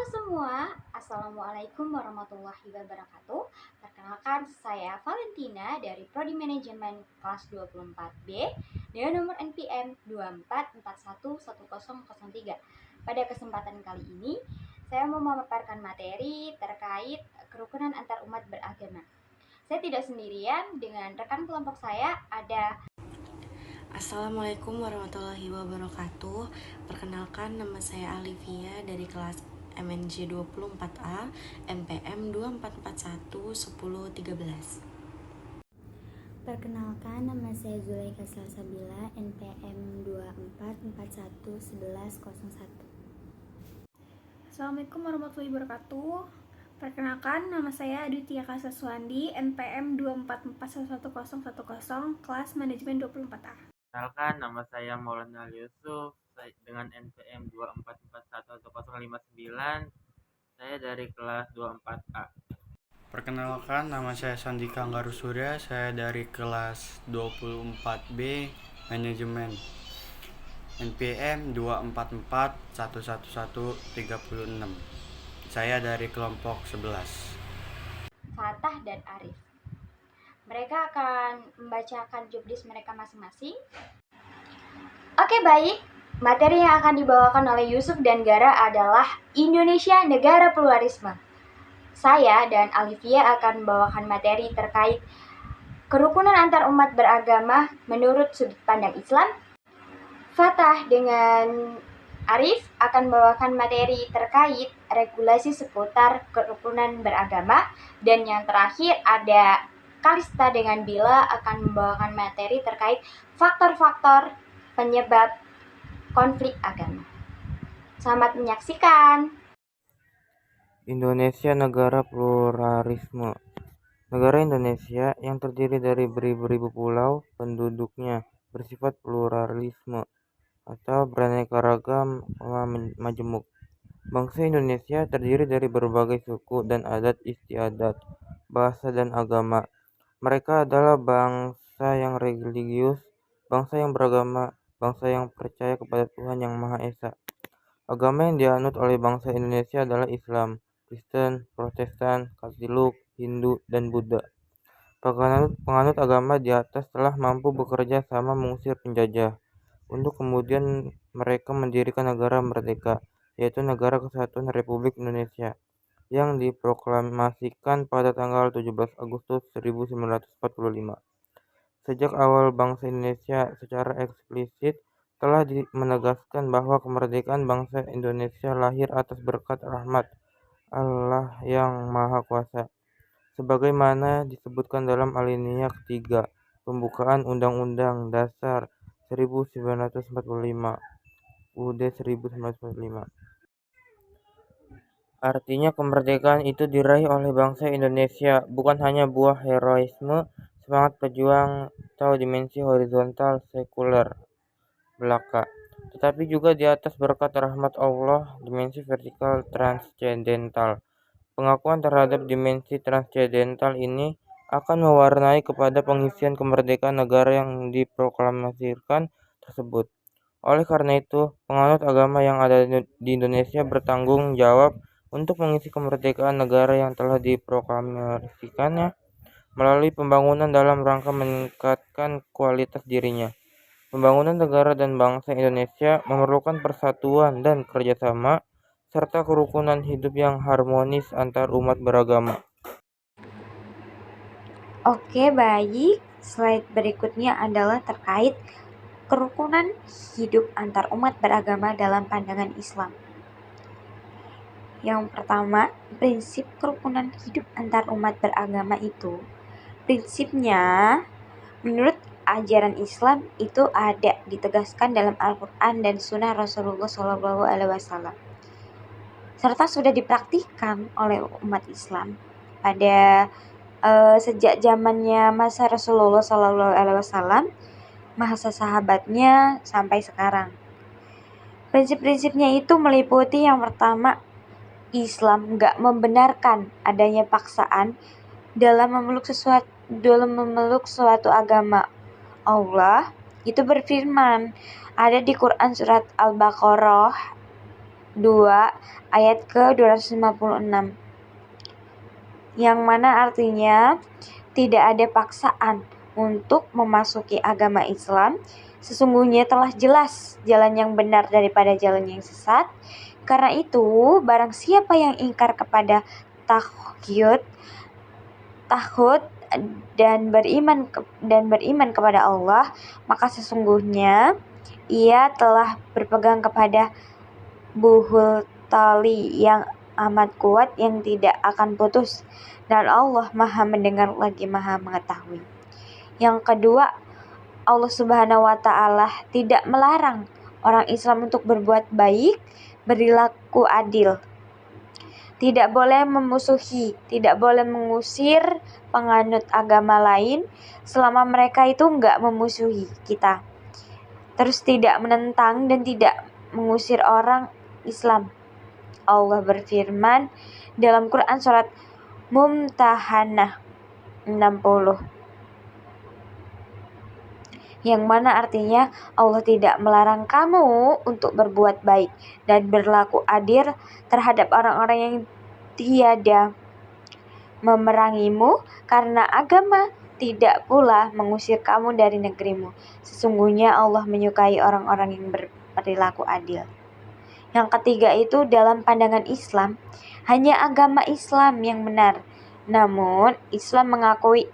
Halo semua, Assalamualaikum warahmatullahi wabarakatuh. Perkenalkan, saya Valentina dari Prodi Manajemen kelas 24B dengan nomor NPM 24411003. Pada kesempatan kali ini, saya mau memaparkan materi terkait kerukunan antar umat beragama. Saya tidak sendirian, dengan rekan kelompok saya ada. Assalamualaikum warahmatullahi wabarakatuh. Perkenalkan, nama saya Alivia dari kelas MNJ 24A MPM 24411013. Perkenalkan, nama saya Zulaika Salsabila, NPM 24411101. Assalamualaikum warahmatullahi wabarakatuh. Perkenalkan, nama saya Aditya Kasaswandi, NPM 24411010, kelas manajemen 24A. Perkenalkan, nama saya Maulana Ali Yusuf dengan NPM 24411059. Saya dari kelas 24A. Perkenalkan, nama saya Sandika Anggaru Surya, saya dari kelas 24B Manajemen NPM 244111136. Saya dari kelompok 11. Fatah dan Arif. Mereka akan membacakan jobdesk mereka masing-masing. Oke, baik. Materi yang akan dibawakan oleh Yusuf dan Gara adalah Indonesia Negara Pluralisme. Saya dan Alivia akan membawakan materi terkait kerukunan antar umat beragama menurut sudut pandang Islam. Fatah dengan Arif akan membawakan materi terkait regulasi seputar kerukunan beragama. Dan yang terakhir ada Kalista dengan Bila akan membawakan materi terkait faktor-faktor penyebab konflik agama. Selamat menyaksikan. Indonesia Negara Pluralisme. Negara Indonesia yang terdiri dari beribu-ribu pulau, penduduknya bersifat pluralisme atau beraneka ragam majemuk. Bangsa Indonesia terdiri dari berbagai suku dan adat istiadat, bahasa dan agama. Mereka adalah bangsa yang religius, bangsa yang beragama, bangsa yang percaya kepada Tuhan Yang Maha Esa. Agama yang dianut oleh bangsa Indonesia adalah Islam, Kristen, Protestan, Katolik, Hindu, dan Buddha. Penganut agama di atas telah mampu bekerja sama mengusir penjajah, untuk kemudian mereka mendirikan negara merdeka, yaitu Negara Kesatuan Republik Indonesia, yang diproklamasikan pada tanggal 17 Agustus 1945. Sejak awal bangsa Indonesia secara eksplisit telah menegaskan bahwa kemerdekaan bangsa Indonesia lahir atas berkat rahmat Allah yang Maha Kuasa, sebagaimana disebutkan dalam alinea ketiga pembukaan Undang-Undang Dasar 1945 UUD 1945. Artinya kemerdekaan itu diraih oleh bangsa Indonesia bukan hanya buah heroisme, semangat pejuang, atau dimensi horizontal sekuler belaka, tetapi juga di atas berkat rahmat Allah, dimensi vertikal transcendental. Pengakuan terhadap dimensi transcendental ini akan mewarnai kepada pengisian kemerdekaan negara yang diproklamasikan tersebut. Oleh karena itu, penganut agama yang ada di Indonesia bertanggung jawab untuk mengisi kemerdekaan negara yang telah diproklamasikannya melalui pembangunan dalam rangka meningkatkan kualitas dirinya. Pembangunan negara dan bangsa Indonesia memerlukan persatuan dan kerjasama serta kerukunan hidup yang harmonis antar umat beragama. Oke, baik. Slide berikutnya adalah terkait kerukunan hidup antar umat beragama dalam pandangan Islam. Yang pertama, prinsip kerukunan hidup antar umat beragama itu prinsipnya menurut ajaran Islam itu ada ditegaskan dalam Al-Quran dan Sunnah Rasulullah SAW, serta sudah dipraktikkan oleh umat Islam pada sejak zamannya masa Rasulullah SAW, masa sahabatnya sampai sekarang. Prinsip-prinsipnya itu meliputi yang pertama, Islam gak membenarkan adanya paksaan dalam memeluk suatu agama. Allah itu berfirman, ada di Quran surat Al-Baqarah 2 ayat ke-256. Yang mana artinya tidak ada paksaan untuk memasuki agama Islam. Sesungguhnya telah jelas jalan yang benar daripada jalan yang sesat. Karena itu, barang siapa yang ingkar kepada taghut dan beriman kepada Allah, maka sesungguhnya ia telah berpegang kepada buhul tali yang amat kuat yang tidak akan putus, dan Allah Maha mendengar lagi Maha mengetahui. Yang kedua, Allah Subhanahu wa Ta'ala tidak melarang orang Islam untuk berbuat baik, berlaku adil. Tidak boleh memusuhi, tidak boleh mengusir penganut agama lain selama mereka itu enggak memusuhi kita. Terus tidak menentang dan tidak mengusir orang Islam. Allah berfirman dalam Quran surat Mumtahanah 60, yang mana artinya Allah tidak melarang kamu untuk berbuat baik dan berlaku adil terhadap orang-orang yang tiada memerangimu karena agama, tidak pula mengusir kamu dari negerimu. Sesungguhnya Allah menyukai orang-orang yang berperilaku adil. Yang ketiga itu, dalam pandangan Islam, hanya agama Islam yang benar. Namun, Islam mengakui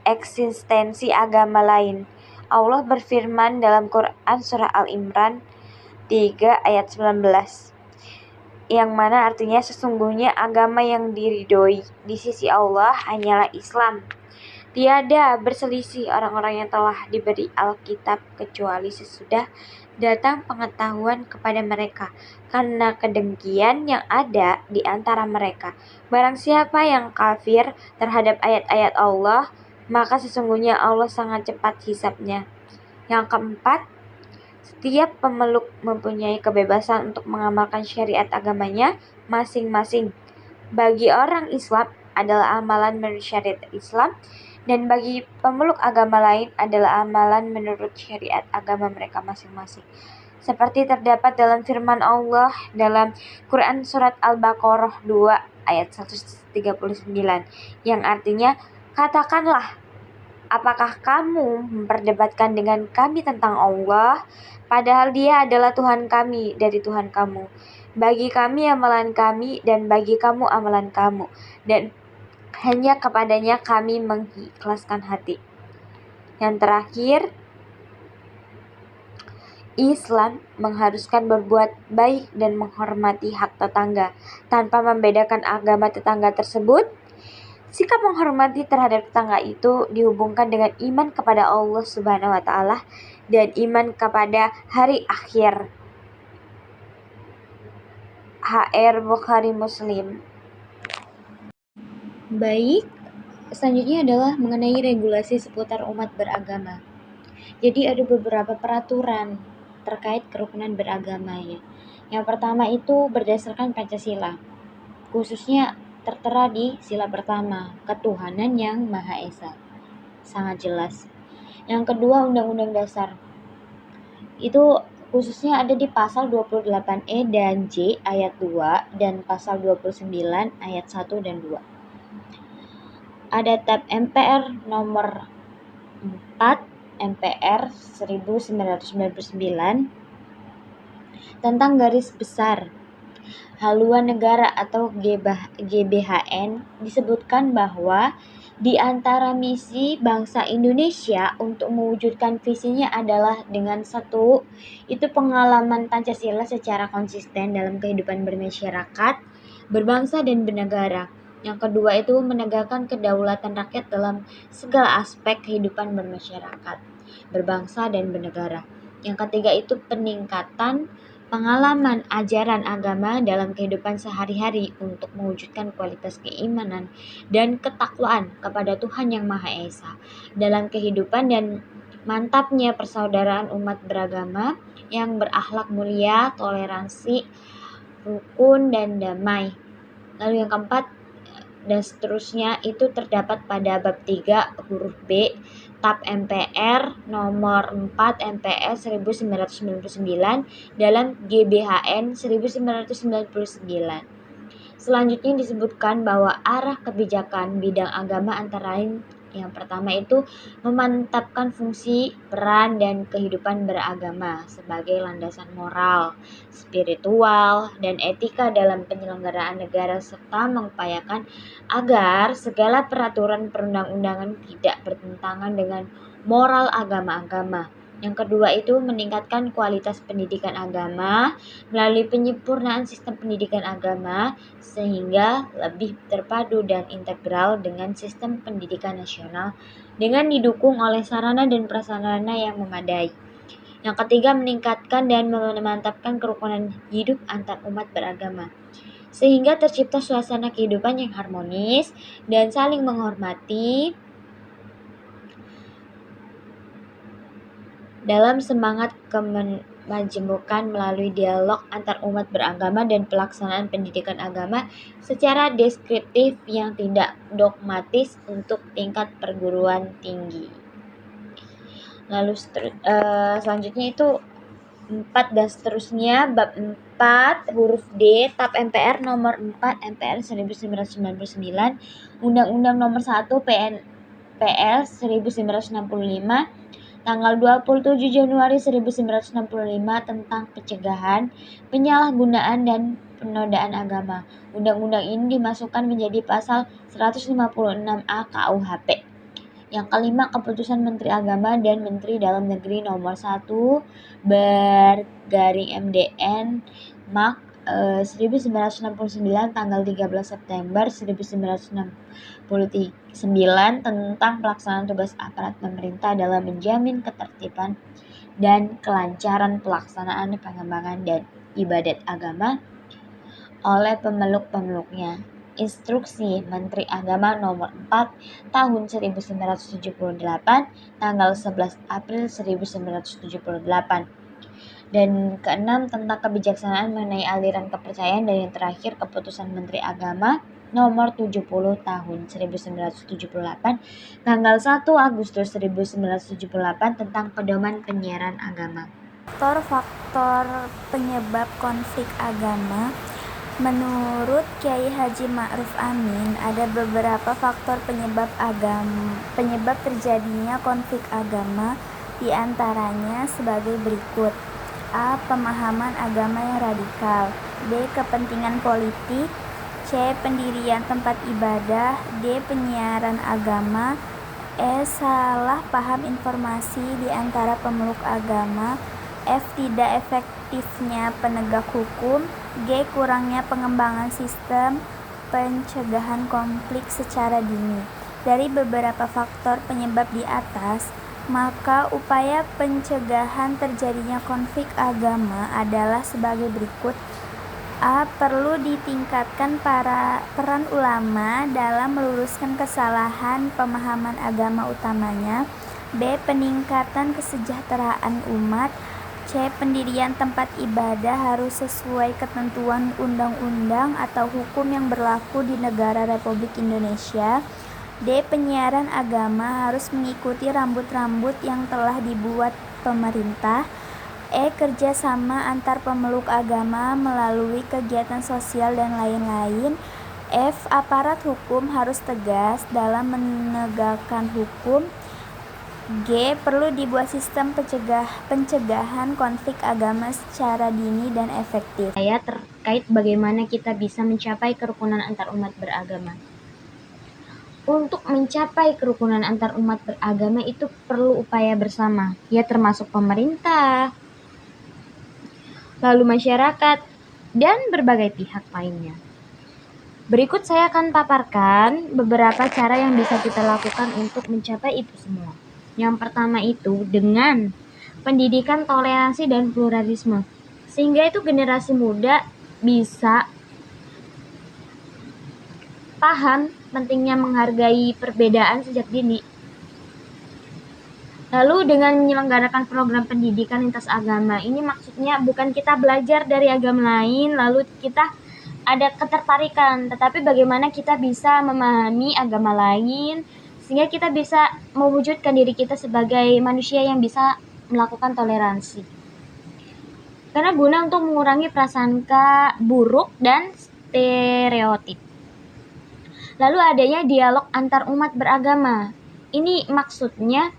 eksistensi agama lain. Allah berfirman dalam Quran surah Al-Imran 3 ayat 19, yang mana artinya sesungguhnya agama yang diridhoi di sisi Allah hanyalah Islam. Tiada berselisih orang-orang yang telah diberi Alkitab kecuali sesudah datang pengetahuan kepada mereka karena kedengkian yang ada di antara mereka. Barang siapa yang kafir terhadap ayat-ayat Allah, maka sesungguhnya Allah sangat cepat hisabnya. Yang keempat, setiap pemeluk mempunyai kebebasan untuk mengamalkan syariat agamanya masing-masing. Bagi orang Islam adalah amalan menurut syariat Islam, dan bagi pemeluk agama lain adalah amalan menurut syariat agama mereka masing-masing. Seperti terdapat dalam firman Allah dalam Quran surat Al-Baqarah 2 ayat 139, yang artinya, katakanlah, apakah kamu memperdebatkan dengan kami tentang Allah, padahal Dia adalah Tuhan kami dari Tuhan kamu. Bagi kami amalan kami dan bagi kamu amalan kamu, dan hanya kepadanya kami mengikhlaskan hati. Yang terakhir, Islam mengharuskan berbuat baik dan menghormati hak tetangga tanpa membedakan agama tetangga tersebut. Sikap menghormati terhadap tetangga itu dihubungkan dengan iman kepada Allah Subhanahu wa Ta'ala dan iman kepada hari akhir. HR Bukhari Muslim. Baik, selanjutnya adalah mengenai regulasi seputar umat beragama. Jadi ada beberapa peraturan terkait kerukunan beragama ya. Yang pertama itu berdasarkan Pancasila, khususnya tertera di sila pertama, ketuhanan yang Maha Esa. Sangat jelas. Yang kedua, Undang-Undang Dasar. Itu khususnya ada di pasal 28E dan J ayat 2 dan pasal 29 ayat 1 dan 2. Ada Tab MPR nomor 4 MPR 1999 tentang garis besar haluan negara atau GBHN, disebutkan bahwa di antara misi bangsa Indonesia untuk mewujudkan visinya adalah dengan satu, itu pengalaman Pancasila secara konsisten dalam kehidupan bermasyarakat, berbangsa dan bernegara. Yang kedua itu menegakkan kedaulatan rakyat dalam segala aspek kehidupan bermasyarakat, berbangsa dan bernegara. Yang ketiga itu peningkatan pengalaman ajaran agama dalam kehidupan sehari-hari untuk mewujudkan kualitas keimanan dan ketakwaan kepada Tuhan Yang Maha Esa dalam kehidupan dan mantapnya persaudaraan umat beragama yang berakhlak mulia, toleransi, rukun, dan damai. Lalu yang keempat dan seterusnya itu terdapat pada bab 3 huruf B TAP MPR nomor 4 MPS 1999 dalam GBHN 1999. Selanjutnya disebutkan bahwa arah kebijakan bidang agama antara lain yang pertama itu memantapkan fungsi, peran, dan kehidupan beragama sebagai landasan moral, spiritual, dan etika dalam penyelenggaraan negara serta mengupayakan agar segala peraturan perundang-undangan tidak bertentangan dengan moral agama-agama. Yang kedua itu meningkatkan kualitas pendidikan agama melalui penyempurnaan sistem pendidikan agama sehingga lebih terpadu dan integral dengan sistem pendidikan nasional dengan didukung oleh sarana dan prasarana yang memadai. Yang ketiga meningkatkan dan memantapkan kerukunan hidup antar umat beragama sehingga tercipta suasana kehidupan yang harmonis dan saling menghormati dalam semangat kemajmukan melalui dialog antar umat beragama dan pelaksanaan pendidikan agama secara deskriptif yang tidak dogmatis untuk tingkat perguruan tinggi. Lalu selanjutnya itu 4 dan seterusnya, bab 4 huruf D TAP MPR nomor 4 MPR 1999, Undang-Undang nomor 1 PNPS 1965 tanggal 27 Januari 1965 tentang pencegahan, penyalahgunaan, dan penodaan agama. Undang-undang ini dimasukkan menjadi pasal 156A KUHP. Yang kelima, keputusan Menteri Agama dan Menteri Dalam Negeri nomor 1 /MDN Mak 1969 tanggal 13 September 1969 tentang pelaksanaan tugas aparat pemerintah dalam menjamin ketertiban dan kelancaran pelaksanaan pengembangan dan ibadat agama oleh pemeluk-pemeluknya. Instruksi Menteri Agama nomor 4 tahun 1978 tanggal 11 April 1978. Dan keenam, tentang kebijaksanaan mengenai aliran kepercayaan, dan yang terakhir keputusan Menteri Agama nomor 70 tahun 1978 tanggal 1 Agustus 1978 tentang pedoman penyiaran agama. Faktor penyebab konflik agama. Menurut Kiai Haji Ma'ruf Amin, ada beberapa faktor penyebab terjadinya konflik agama, di antaranya sebagai berikut. A. Pemahaman agama yang radikal. B. Kepentingan politik. C. Pendirian tempat ibadah. D. Penyiaran agama. E. Salah paham informasi di antara pemeluk agama. F. Tidak efektifnya penegak hukum. G. Kurangnya pengembangan sistem pencegahan konflik secara dini. Dari beberapa faktor penyebab di atas, maka upaya pencegahan terjadinya konflik agama adalah sebagai berikut. A. Perlu ditingkatkan peran ulama dalam meluruskan kesalahan pemahaman agama utamanya. B. Peningkatan kesejahteraan umat. C. Pendirian tempat ibadah harus sesuai ketentuan undang-undang atau hukum yang berlaku di negara Republik Indonesia. D. Penyiaran agama harus mengikuti rambut-rambut yang telah dibuat pemerintah. E. Kerjasama antar pemeluk agama melalui kegiatan sosial dan lain-lain. F. Aparat hukum harus tegas dalam menegakkan hukum. G. Perlu dibuat sistem pencegahan konflik agama secara dini dan efektif. Saya terkait bagaimana kita bisa mencapai kerukunan antar umat beragama. Untuk mencapai kerukunan antar umat beragama itu perlu upaya bersama, ya termasuk pemerintah, lalu masyarakat, dan berbagai pihak lainnya. Berikut saya akan paparkan beberapa cara yang bisa kita lakukan untuk mencapai itu semua. Yang pertama itu dengan pendidikan toleransi dan pluralisme, sehingga itu generasi muda bisa paham pentingnya menghargai perbedaan sejak dini. Lalu dengan menyelenggarakan program pendidikan lintas agama, ini maksudnya bukan kita belajar dari agama lain lalu kita ada ketertarikan, tetapi bagaimana kita bisa memahami agama lain sehingga kita bisa mewujudkan diri kita sebagai manusia yang bisa melakukan toleransi. Karena guna untuk mengurangi prasangka buruk dan stereotip. Lalu adanya dialog antar umat beragama. Ini maksudnya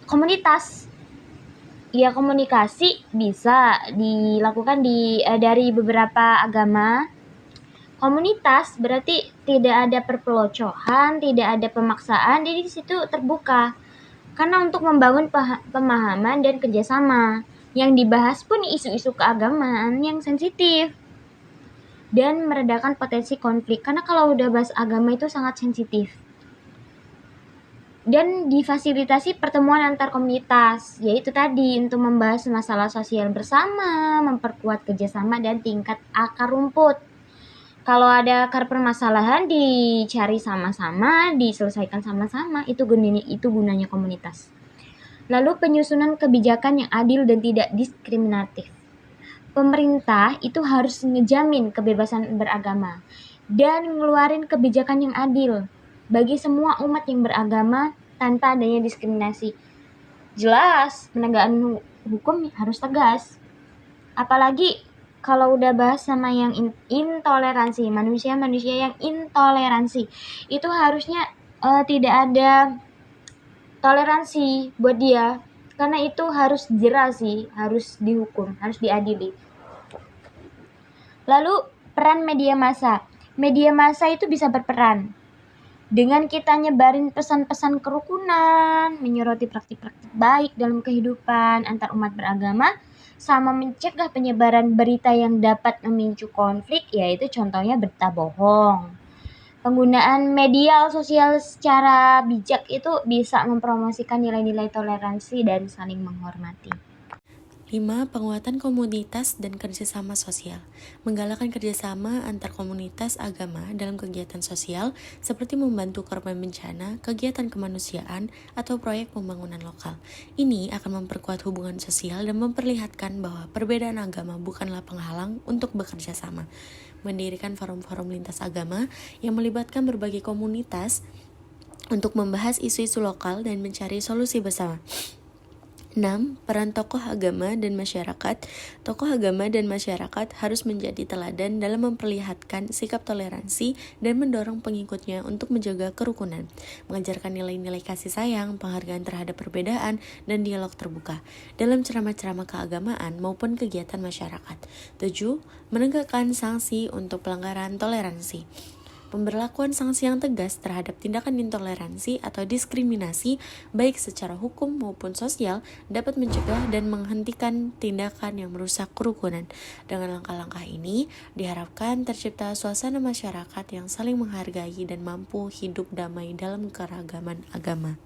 komunitas. Ya, komunikasi bisa dilakukan dari beberapa agama. Komunitas berarti tidak ada perpelocohan, tidak ada pemaksaan, jadi di situ terbuka. Karena untuk membangun pemahaman dan kerjasama. Yang dibahas pun isu-isu keagamaan yang sensitif. Dan meredakan potensi konflik. Karena kalau udah bahas agama itu sangat sensitif. Dan difasilitasi pertemuan antar komunitas, yaitu tadi untuk membahas masalah sosial bersama, memperkuat kerjasama dan tingkat akar rumput. Kalau ada akar permasalahan dicari sama-sama, diselesaikan sama-sama, itu gunanya komunitas. Lalu penyusunan kebijakan yang adil dan tidak diskriminatif. Pemerintah itu harus ngejamin kebebasan beragama dan ngeluarin kebijakan yang adil bagi semua umat yang beragama tanpa adanya diskriminasi. Jelas, penegakan hukum harus tegas. Apalagi kalau udah bahas sama yang intoleransi, manusia-manusia yang intoleransi, itu harusnya tidak ada toleransi buat dia. Karena itu harus jera sih, harus dihukum, harus diadili. Lalu peran media massa. Media massa itu bisa berperan dengan kita nyebarin pesan-pesan kerukunan, menyoroti praktik-praktik baik dalam kehidupan antar umat beragama, sama mencegah penyebaran berita yang dapat memicu konflik, yaitu contohnya berita bohong. Penggunaan media sosial secara bijak itu bisa mempromosikan nilai-nilai toleransi dan saling menghormati. 5. Penguatan komunitas dan kerjasama sosial. Menggalakkan kerjasama antar komunitas agama dalam kegiatan sosial seperti membantu korban bencana, kegiatan kemanusiaan, atau proyek pembangunan lokal. Ini akan memperkuat hubungan sosial dan memperlihatkan bahwa perbedaan agama bukanlah penghalang untuk bekerja sama. Mendirikan forum-forum lintas agama yang melibatkan berbagai komunitas untuk membahas isu-isu lokal dan mencari solusi bersama. 6. Peran tokoh agama dan masyarakat. Tokoh agama dan masyarakat harus menjadi teladan dalam memperlihatkan sikap toleransi dan mendorong pengikutnya untuk menjaga kerukunan, mengajarkan nilai-nilai kasih sayang, penghargaan terhadap perbedaan, dan dialog terbuka dalam ceramah-ceramah keagamaan maupun kegiatan masyarakat. 7. Menegakkan sanksi untuk pelanggaran toleransi. Pemberlakuan sanksi yang tegas terhadap tindakan intoleransi atau diskriminasi baik secara hukum maupun sosial dapat mencegah dan menghentikan tindakan yang merusak kerukunan. Dengan langkah-langkah ini diharapkan tercipta suasana masyarakat yang saling menghargai dan mampu hidup damai dalam keragaman agama.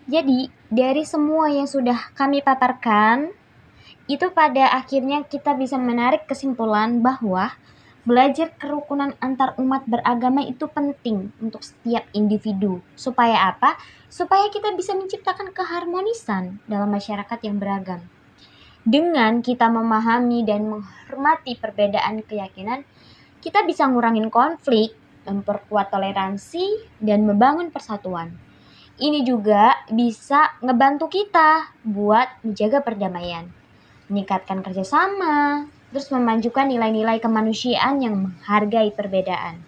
Jadi, dari semua yang sudah kami paparkan, itu pada akhirnya kita bisa menarik kesimpulan bahwa belajar kerukunan antar umat beragama itu penting untuk setiap individu. Supaya apa? Supaya kita bisa menciptakan keharmonisan dalam masyarakat yang beragam. Dengan kita memahami dan menghormati perbedaan keyakinan, kita bisa ngurangin konflik, memperkuat toleransi, dan membangun persatuan. Ini juga bisa ngebantu kita buat menjaga perdamaian, meningkatkan kerjasama, terus memajukan nilai-nilai kemanusiaan yang menghargai perbedaan.